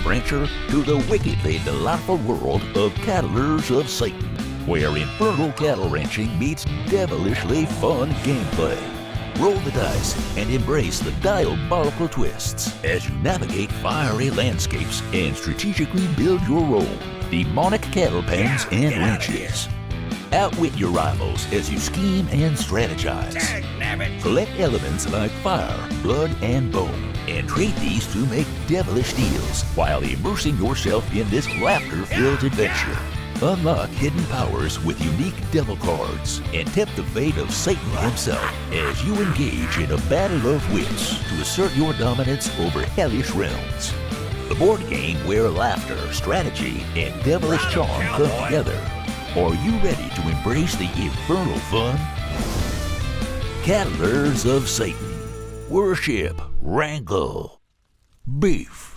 venture to the wickedly delightful world of Cattlers of Satan, where infernal cattle ranching meets devilishly fun gameplay. Roll the dice and embrace the diabolical twists as you navigate fiery landscapes and strategically build your own demonic cattle pens and ranches. Outwit your rivals as you scheme and strategize. Collect elements like fire, blood, and bone, and trade these to make devilish deals while immersing yourself in this laughter-filled adventure. Unlock hidden powers with unique devil cards and tempt the fate of Satan himself as you engage in a battle of wits to assert your dominance over hellish realms. The board game where laughter, strategy, and devilish charm come together. Are you ready to embrace the infernal fun? Cattlers of Satan. Worship, wrangle, beef.